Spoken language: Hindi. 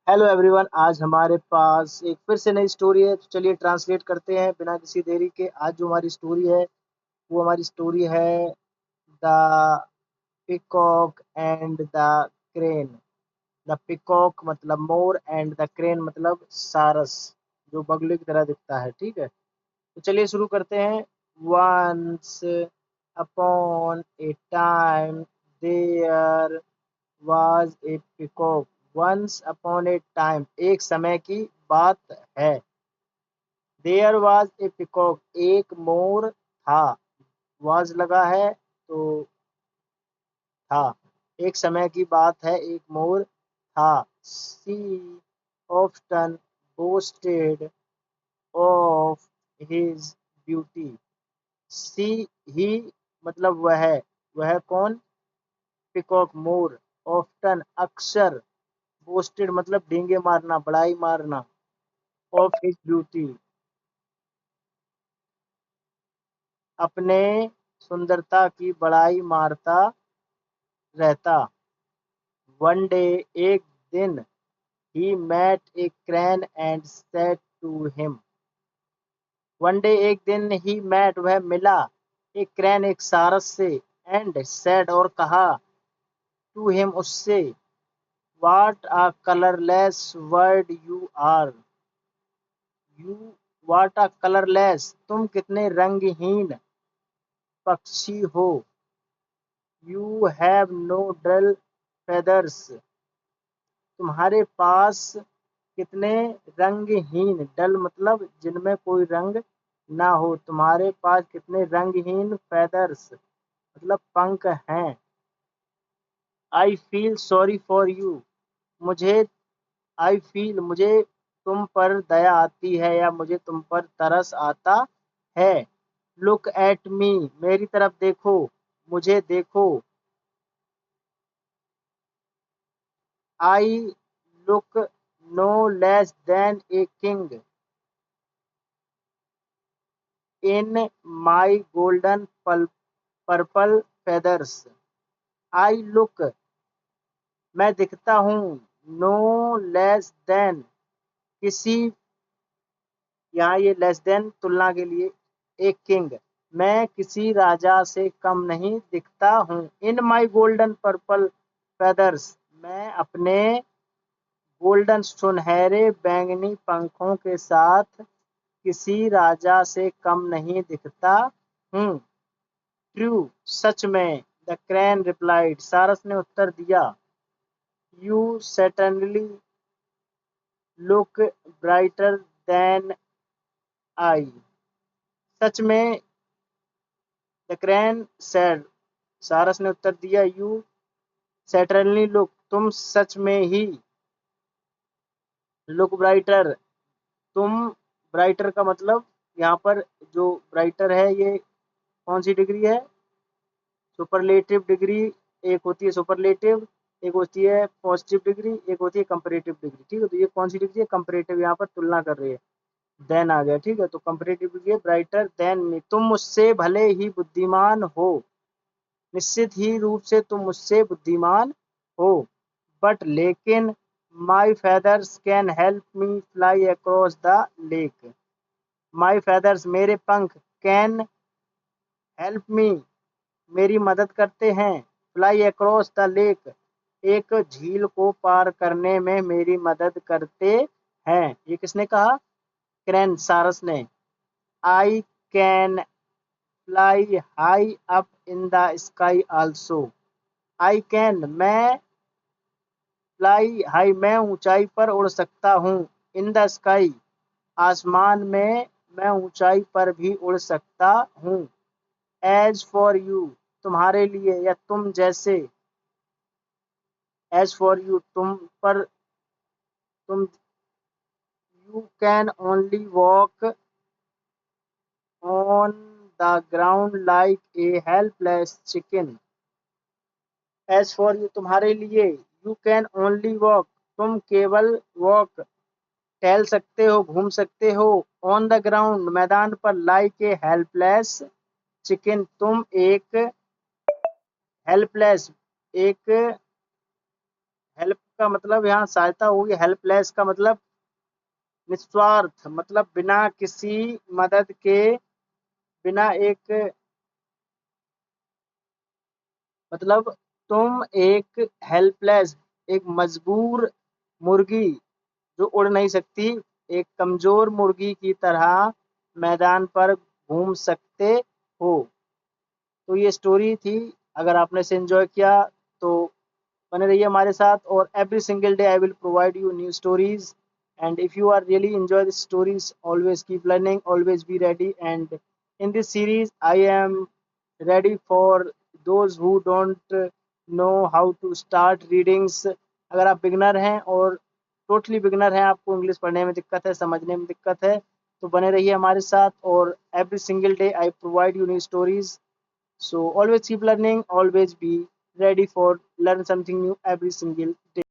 हेलो एवरीवन, आज हमारे पास एक फिर से नई स्टोरी है। तो चलिए ट्रांसलेट करते हैं बिना किसी देरी के। आज जो हमारी स्टोरी है वो हमारी स्टोरी है the peacock and the crane. The peacock मतलब मोर एंड द क्रेन मतलब सारस, जो बगुले की तरह दिखता है। ठीक है, तो चलिए शुरू करते हैं। Once upon a time there was a peacock। once upon a time, एक समय की बात है। there was a peacock, एक मोर था। was लगा है तो था। एक समय की बात है, एक मोर था। she often boasted of his beauty। she ही मतलब वह कौन? पिकॉक मोर। ऑफ्टन अक्सर। बोस्टेड मतलब डींगे मारना, बड़ाई मारना। ऑफ हिज ब्यूटी अपने सुंदरता की बड़ाई मारता रहता। वन डे एक दिन ही met a crane and said to him. One day एक दिन ही मेट वह मिला, एक क्रैन एक सारस से, एंड सेड और कहा, टू हिम उससे, what a colourless bird you are. You what a colourless तुम कितने रंगहीन पक्षी हो। You have no dull feathers तुम्हारे पास कितने रंगहीन, डल मतलब जिनमें कोई रंग ना हो, तुम्हारे पास कितने रंगहीन फेदर्स मतलब पंख हैं। I feel sorry for you मुझे आई फील मुझे तुम पर दया आती है या मुझे तुम पर तरस आता है। लुक एट मी मेरी तरफ देखो, मुझे देखो। I look no less than a king in my golden purple feathers. I look मैं दिखता हूँ, नो लेस देन किसी, यहाँ ये लेस देन तुलना के लिए, एक किंग मैं किसी राजा से कम नहीं दिखता हूँ। इन माई गोल्डन पर्पल फेदर्स मैं अपने गोल्डन सुनहरे बैंगनी पंखों के साथ किसी राजा से कम नहीं दिखता हूँ। ट्रू सच में, द क्रैन रिप्लाइड सारस ने उत्तर दिया। You certainly look brighter than I. सच में, द क्रैन सेड सारस ने उत्तर दिया। यू सर्टेनली लुक तुम सच में ही, लुक ब्राइटर तुम, ब्राइटर का मतलब यहाँ पर जो ब्राइटर है ये कौन सी डिग्री है? Superlative degree. एक होती है सुपरलेटिव, एक होती है पॉजिटिव डिग्री, एक होती है कंपैरेटिव डिग्री। ठीक है, तो ये कौन सी डिग्री है? कंपैरेटिव, यहाँ पर तुलना कर रही है। देन आ गया। ठीक है, तो कंपैरेटिव डिग्री है ब्राइटर देन मी, तुम मुझसे भले ही बुद्धिमान हो, निश्चित ही रूप से तुम मुझसे बुद्धिमान हो। बट लेकिन my feathers can help me fly across the lake. My feathers मेरे पंख, कैन हेल्प मी मेरी मदद करते हैं, फ्लाई अक्रॉस द लेक एक झील को पार करने में मेरी मदद करते हैं। ये किसने कहा? क्रैन सारस ने। I can fly high up in the sky also. I can मैं, फ्लाई हाई मैं ऊंचाई पर उड़ सकता हूँ, इन द स्काई आसमान में मैं ऊंचाई पर भी उड़ सकता हूँ। एज फॉर यू तुम्हारे लिए या तुम जैसे, एज फॉर यू तुम पर, तुम, you can only walk on the ground like a helpless chicken. As for you तुम्हारे लिए, यू कैन ओनली वॉक तुम केवल वॉक टहल सकते हो, घूम सकते हो, ऑन द ग्राउंड मैदान पर, लाइक ए हेल्पलेस चिकन तुम एक हेल्पलेस, एक हेल्प का मतलब यहाँ सहायता होगी, हेल्पलेस का मतलब निस्वार्थ, मतलब बिना किसी मदद के, बिना एक, मतलब तुम एक हेल्पलेस, एक मजबूर मुर्गी जो उड़ नहीं सकती, एक कमजोर मुर्गी की तरह मैदान पर घूम सकते हो। तो ये स्टोरी थी। अगर आपने इसे एंजॉय किया तो बने रहिए हमारे साथ, और every single day I will provide you new stories. And if you are really enjoy the stories, always keep learning, always be ready. And in this series, I am ready for those who don't know how to start readings. अगर आप बिगनर हैं और टोटली बिगनर हैं, आपको इंग्लिश पढ़ने में दिक्कत है, समझने में दिक्कत है, तो बने रहिए हमारे साथ, और every single day I provide you new stories. So always keep learning, always be ready for learn something new every single day.